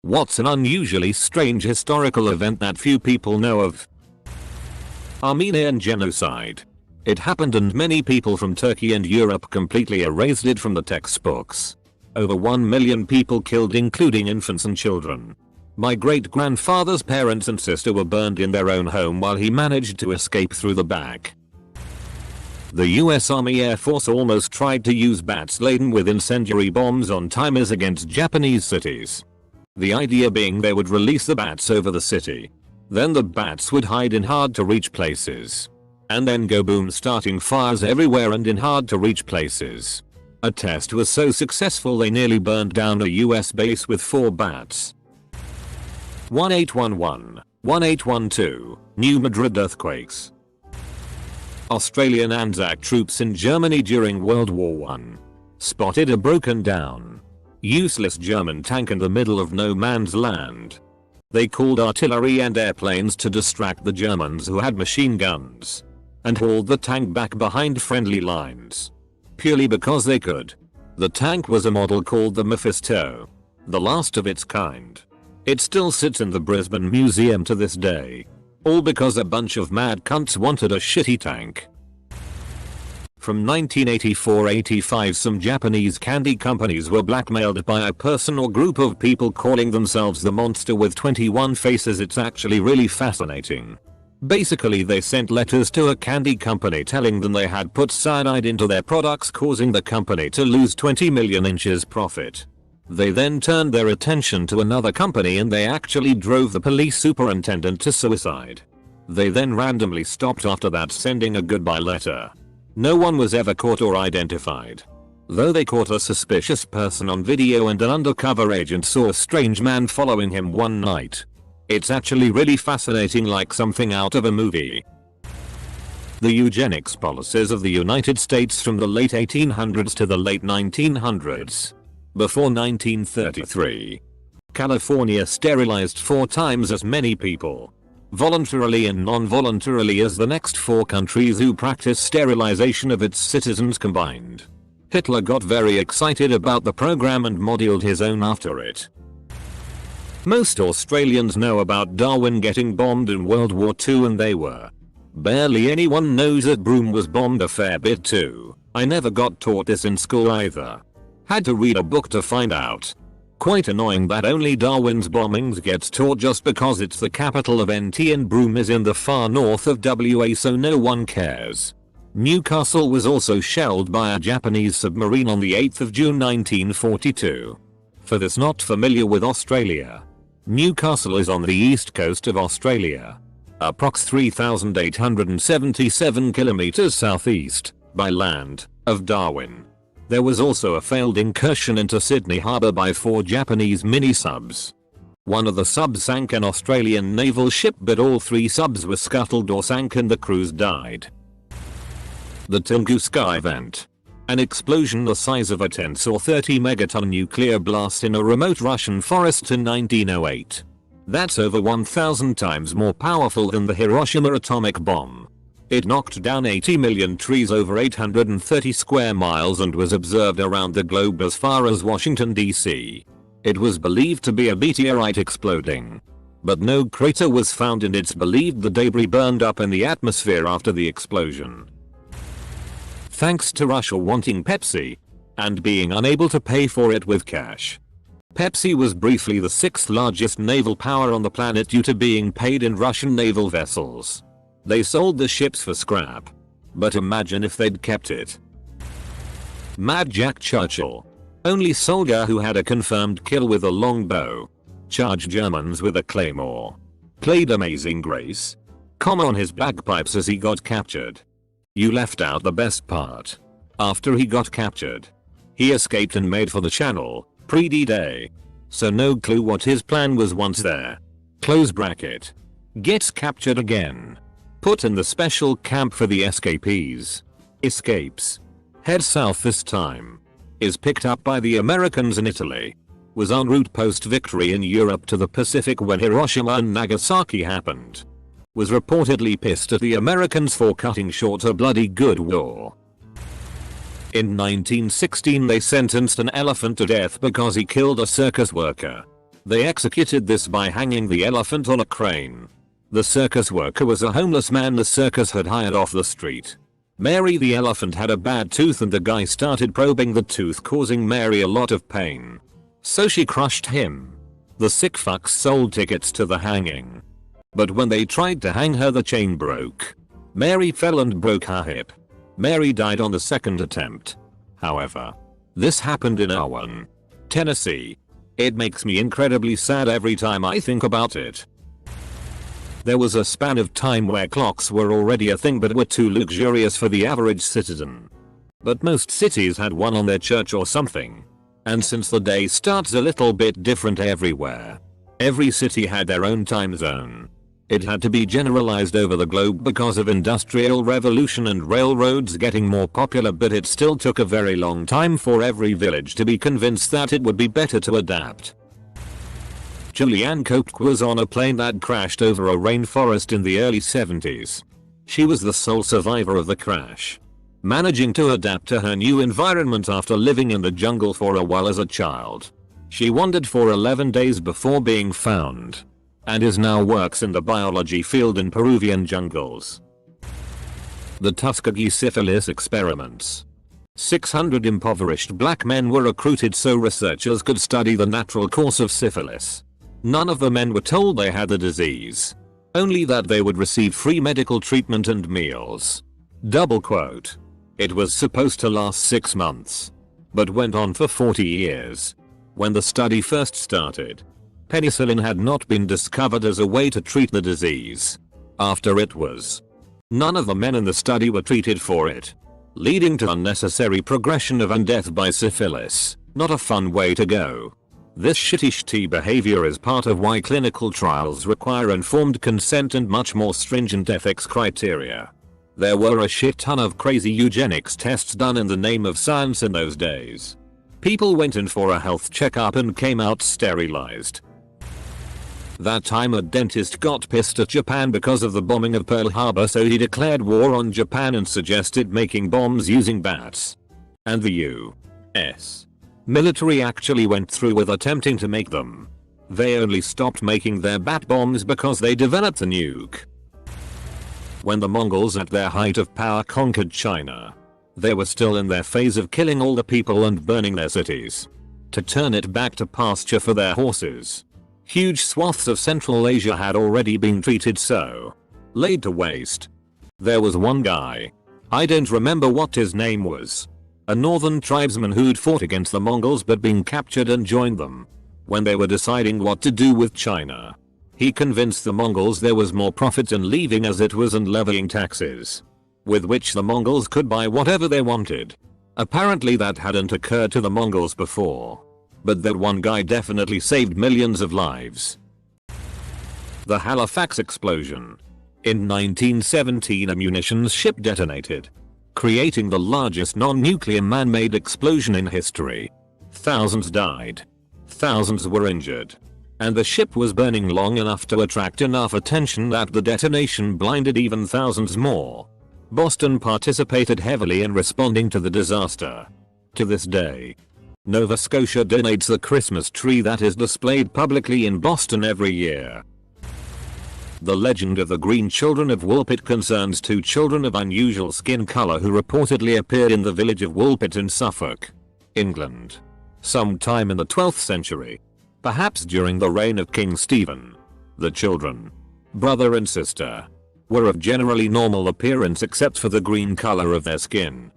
What's an unusually strange historical event that few people know of? Armenian genocide. It happened and many people from Turkey and Europe completely erased it from the textbooks. Over 1 million people killed, including infants and children. My great-grandfather's parents and sister were burned in their own home while he managed to escape through the back. The US Army Air Force almost tried to use bats laden with incendiary bombs on timers against Japanese cities. The idea being they would release the bats over the city. Then the bats would hide in hard to reach places. And then go boom, starting fires everywhere and in hard to reach places. A test was so successful they nearly burned down a US base with 4 bats. 1811, 1812, New Madrid earthquakes. Australian Anzac troops in Germany during World War I spotted a broken down, useless German tank in the middle of no man's land. They called artillery and airplanes to distract the Germans who had machine guns, and hauled the tank back behind friendly lines. Purely because they could. The tank was a model called the Mephisto, the last of its kind. It still sits in the Brisbane Museum to this day. All because a bunch of mad cunts wanted a shitty tank. From 1984-85, some Japanese candy companies were blackmailed by a person or group of people calling themselves the Monster with 21 Faces. It's actually really fascinating. Basically, they sent letters to a candy company telling them they had put cyanide into their products, causing the company to lose 20 million inches profit. They then turned their attention to another company and they actually drove the police superintendent to suicide. They then randomly stopped after that, sending a goodbye letter. No one was ever caught or identified. Though they caught a suspicious person on video and an undercover agent saw a strange man following him one night. It's actually really fascinating, like something out of a movie. The eugenics policies of the United States from the late 1800s to the late 1900s. Before 1933, California sterilized 4 times as many people, voluntarily and non-voluntarily, as the next 4 countries who practiced sterilization of its citizens combined. Hitler got very excited about the program and modeled his own after it. Most Australians know about Darwin getting bombed in World War II, and they were. Barely anyone knows that Broome was bombed a fair bit too. I never got taught this in school either. Had to read a book to find out. Quite annoying that only Darwin's bombings gets taught just because it's the capital of NT and Broome is in the far north of WA, so no one cares. Newcastle was also shelled by a Japanese submarine on the 8th of June 1942. For this not familiar with Australia, Newcastle is on the east coast of Australia, approx 3,877 kilometers southeast, by land, of Darwin. There was also a failed incursion into Sydney Harbour by 4 Japanese mini-subs. One of the subs sank an Australian naval ship, but all 3 subs were scuttled or sank and the crews died. The Tunguska event. An explosion the size of a 10 or 30 megaton nuclear blast in a remote Russian forest in 1908. That's over 1,000 times more powerful than the Hiroshima atomic bomb. It knocked down 80 million trees over 830 square miles and was observed around the globe as far as Washington, D.C. It was believed to be a meteorite exploding. But no crater was found, and it's believed the debris burned up in the atmosphere after the explosion. Thanks to Russia wanting Pepsi and being unable to pay for it with cash. Pepsi was briefly the 6th largest naval power on the planet due to being paid in Russian naval vessels. They sold the ships for scrap. But imagine if they'd kept it. Mad Jack Churchill. Only soldier who had a confirmed kill with a longbow. Charged Germans with a claymore. Played Amazing Grace. Come on his bagpipes as he got captured. You left out the best part. After he got captured, he escaped and made for the Channel, pre-D-Day. So no clue what his plan was once there. Close bracket. Gets captured again. Put in the special camp for the escapees. Escapes. Heads south this time. Is picked up by the Americans in Italy. Was en route post-victory in Europe to the Pacific when Hiroshima and Nagasaki happened. Was reportedly pissed at the Americans for cutting short a bloody good war. In 1916 they sentenced an elephant to death because he killed a circus worker. They executed this by hanging the elephant on a crane. The circus worker was a homeless man the circus had hired off the street. Mary the elephant had a bad tooth and the guy started probing the tooth, causing Mary a lot of pain. So she crushed him. The sick fucks sold tickets to the hanging. But when they tried to hang her, the chain broke. Mary fell and broke her hip. Mary died on the second attempt. However, this happened in Erwin, Tennessee. It makes me incredibly sad every time I think about it. There was a span of time where clocks were already a thing but were too luxurious for the average citizen. But most cities had one on their church or something. And since the day starts a little bit different everywhere, every city had their own time zone. It had to be generalized over the globe because of industrial revolution and railroads getting more popular, but it still took a very long time for every village to be convinced that it would be better to adapt. Julianne Koch was on a plane that crashed over a rainforest in the early 70s. She was the sole survivor of the crash, managing to adapt to her new environment after living in the jungle for a while as a child. She wandered for 11 days before being found, and now works in the biology field in Peruvian jungles. The Tuskegee syphilis experiments. 600 impoverished black men were recruited so researchers could study the natural course of syphilis. None of the men were told they had the disease, only that they would receive free medical treatment and meals. Double quote. It was supposed to last 6 months, but went on for 40 years. When the study first started, penicillin had not been discovered as a way to treat the disease. After it was, none of the men in the study were treated for it, leading to unnecessary progression of and death by syphilis. Not a fun way to go. This shitty behavior is part of why clinical trials require informed consent and much more stringent ethics criteria. There were a shit ton of crazy eugenics tests done in the name of science in those days. People went in for a health checkup and came out sterilized. That time a dentist got pissed at Japan because of the bombing of Pearl Harbor, so he declared war on Japan and suggested making bombs using bats. And the U.S. military actually went through with attempting to make them. They only stopped making their bat bombs because they developed the nuke. When the Mongols at their height of power conquered China, they were still in their phase of killing all the people and burning their cities to turn it back to pasture for their horses. Huge swaths of Central Asia had already been treated so, laid to waste. There was one guy, I don't remember what his name was, a northern tribesman who'd fought against the Mongols but been captured and joined them. When they were deciding what to do with China, he convinced the Mongols there was more profit in leaving as it was and levying taxes, with which the Mongols could buy whatever they wanted. Apparently that hadn't occurred to the Mongols before, but that one guy definitely saved millions of lives. The Halifax explosion. In 1917 a munitions ship detonated, creating the largest non-nuclear man-made explosion in history. Thousands died. Thousands were injured. And the ship was burning long enough to attract enough attention that the detonation blinded even thousands more. Boston participated heavily in responding to the disaster. To this day, Nova Scotia donates the Christmas tree that is displayed publicly in Boston every year. The legend of the Green Children of Woolpit concerns 2 children of unusual skin color who reportedly appeared in the village of Woolpit in Suffolk, England, sometime in the 12th century, perhaps during the reign of King Stephen. The children, brother and sister, were of generally normal appearance except for the green color of their skin.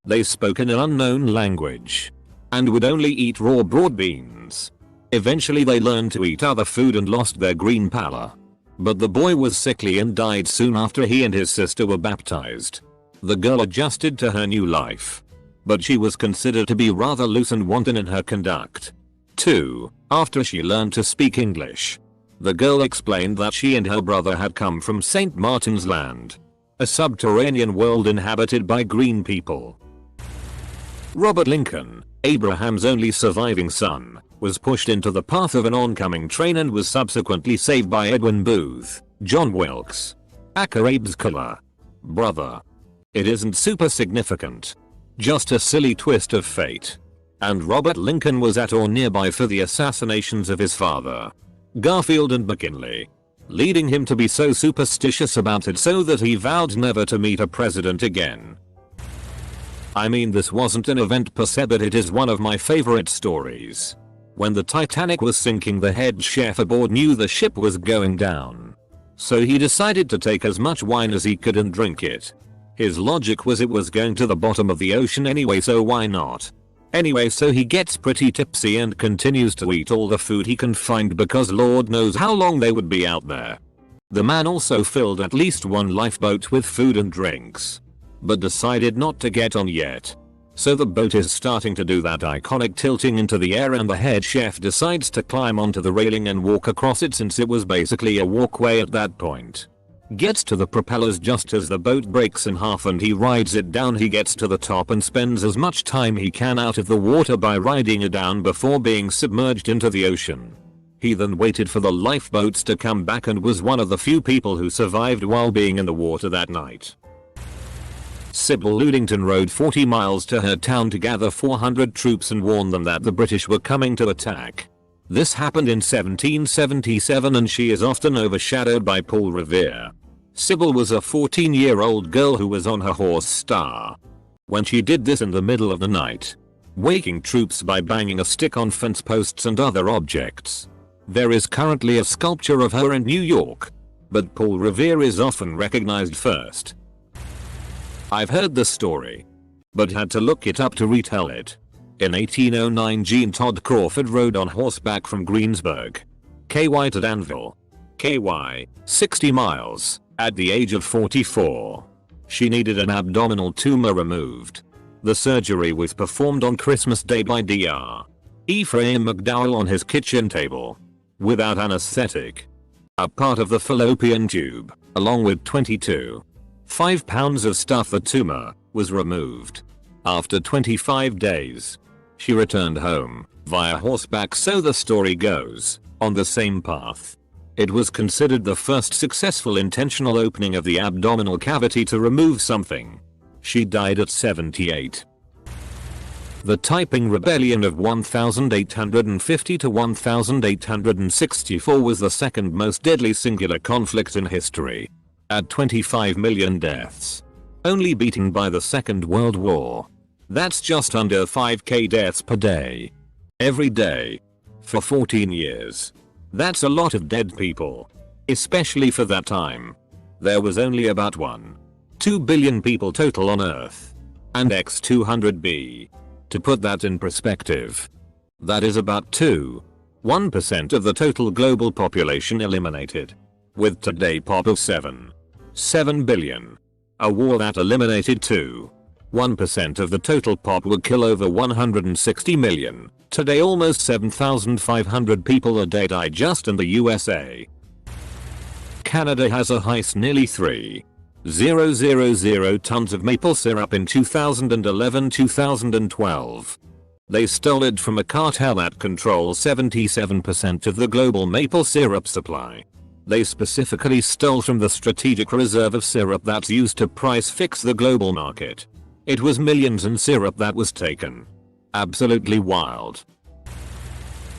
They spoke in an unknown language and would only eat raw broad beans. Eventually they learned to eat other food and lost their green pallor. But the boy was sickly and died soon after he and his sister were baptized. The girl adjusted to her new life, but she was considered to be rather loose and wanton in her conduct. 2. After she learned to speak English, the girl explained that she and her brother had come from St. Martin's Land, a subterranean world inhabited by green people. Robert Lincoln, Abraham's only surviving son, was pushed into the path of an oncoming train and was subsequently saved by Edwin Booth, John Wilkes, Abe's killer brother. It isn't super significant, just a silly twist of fate. and Robert Lincoln was at or nearby for the assassinations of his father, Garfield and McKinley, leading him to be so superstitious about it so that he vowed never to meet a president again. I mean, this wasn't an event per se, but it is one of my favorite stories. When the Titanic was sinking, the head chef aboard knew the ship was going down. So he decided to take as much wine as he could and drink it. His logic was it was going to the bottom of the ocean anyway, so why not? Anyway, so he gets pretty tipsy and continues to eat all the food he can find because Lord knows how long they would be out there. The man also filled at least one lifeboat with food and drinks, but decided not to get on yet. So the boat is starting to do that iconic tilting into the air, and the head chef decides to climb onto the railing and walk across it since it was basically a walkway at that point. Gets to the propellers just as the boat breaks in half and he rides it down. He gets to the top and spends as much time he can out of the water by riding it down before being submerged into the ocean. He then waited for the lifeboats to come back and was one of the few people who survived while being in the water that night. Sybil Ludington rode 40 miles to her town to gather 400 troops and warn them that the British were coming to attack. This happened in 1777 and she is often overshadowed by Paul Revere. Sybil was a 14-year-old girl who was on her horse Star when she did this in the middle of the night, waking troops by banging a stick on fence posts and other objects. There is currently a sculpture of her in New York, but Paul Revere is often recognized first. I've heard the story, but had to look it up to retell it. In 1809, Jean Todd Crawford rode on horseback from Greensburg, KY to Danville, KY, 60 miles, at the age of 44. She needed an abdominal tumor removed. The surgery was performed on Christmas Day by Dr. Ephraim McDowell on his kitchen table, without anesthetic. A part of the fallopian tube, along with 22.5 pounds of stuff, the tumor, was removed. After 25 days, she returned home, via horseback, so the story goes, on the same path. It was considered the first successful intentional opening of the abdominal cavity to remove something. She died at 78. The Typing Rebellion of 1850 to 1864 was the second most deadly singular conflict in history, at 25 million deaths, only beaten by the Second World War. That's just under 5,000 deaths per day. Every day. For 14 years. That's a lot of dead people. Especially for that time. There was only about 1.2 billion people total on Earth. And x200b. To put that in perspective, that is about 1% of the total global population eliminated. With today pop of 7 billion. A war that eliminated 1% of the total pop would kill over 160 million. Today almost 7,500 people a day die just in the USA. Canada has a heist nearly 3,000 tons of maple syrup in 2011-2012. They stole it from a cartel that controls 77% of the global maple syrup supply. They specifically stole from the strategic reserve of syrup that's used to price fix the global market. It was millions in syrup that was taken. Absolutely wild.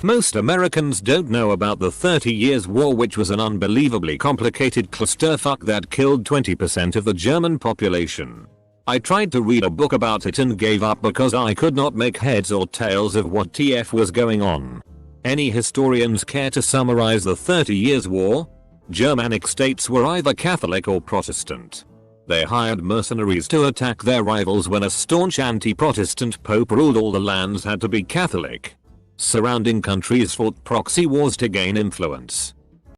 Most Americans don't know about the 30 Years' War, which was an unbelievably complicated clusterfuck that killed 20% of the German population. I tried to read a book about it and gave up because I could not make heads or tails of what TF was going on. Any historians care to summarize the 30 Years' War? Germanic states were either Catholic or Protestant. They hired mercenaries to attack their rivals when a staunch anti-Protestant pope ruled all the lands had to be Catholic. Surrounding countries fought proxy wars to gain influence.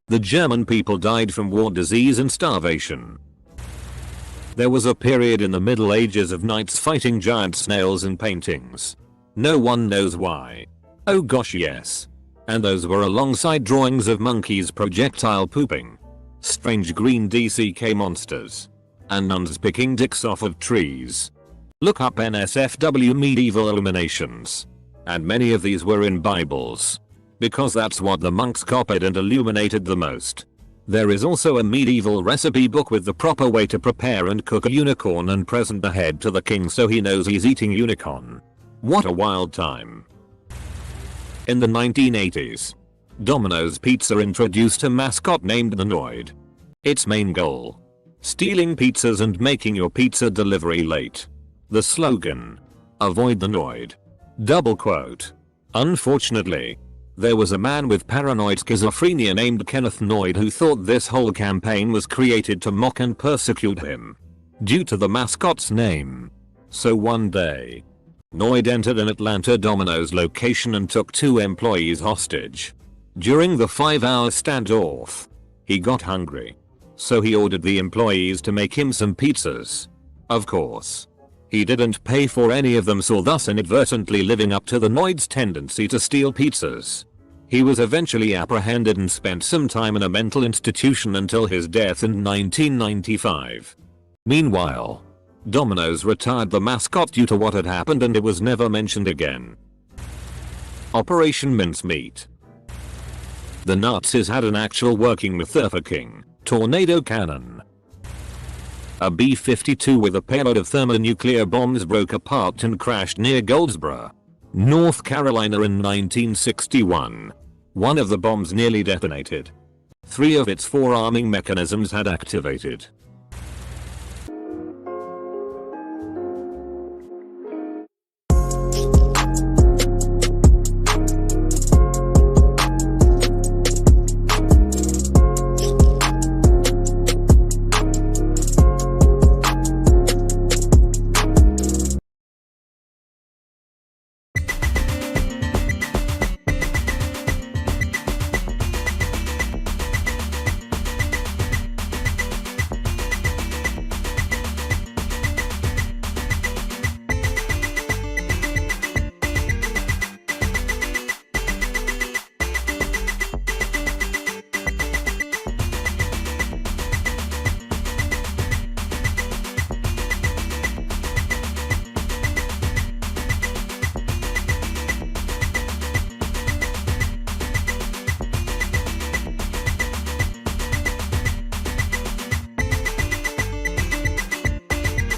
The German people died from war, disease and starvation. There was a period in the Middle Ages of knights fighting giant snails in paintings. No one knows why. Oh gosh, yes. And those were alongside drawings of monkeys projectile pooping, strange green DCK monsters, and nuns picking dicks off of trees. Look up NSFW medieval illuminations. And many of these were in Bibles, because that's what the monks copied and illuminated the most. There is also a medieval recipe book with the proper way to prepare and cook a unicorn and present the head to the king so he knows he's eating unicorn. What a wild time. In the 1980s, Domino's Pizza introduced a mascot named the Noid. Its main goal: stealing pizzas and making your pizza delivery late. The slogan: avoid the Noid. Double quote. Unfortunately, there was a man with paranoid schizophrenia named Kenneth Noid who thought this whole campaign was created to mock and persecute him due to the mascot's name. So one day, Noid entered an Atlanta Domino's location and took 2 employees hostage. During the 5-hour standoff, he got hungry, so he ordered the employees to make him some pizzas. Of course, he didn't pay for any of them, so thus inadvertently living up to the Noid's tendency to steal pizzas. He was eventually apprehended and spent some time in a mental institution until his death in 1995. Meanwhile, Domino's retired the mascot due to what had happened and it was never mentioned again. Operation Mincemeat. The Nazis had an actual working King tornado cannon. A B-52 with a payload of thermonuclear bombs broke apart and crashed near Goldsboro, North Carolina in 1961. One of the bombs nearly detonated. 3 of its 4 arming mechanisms had activated.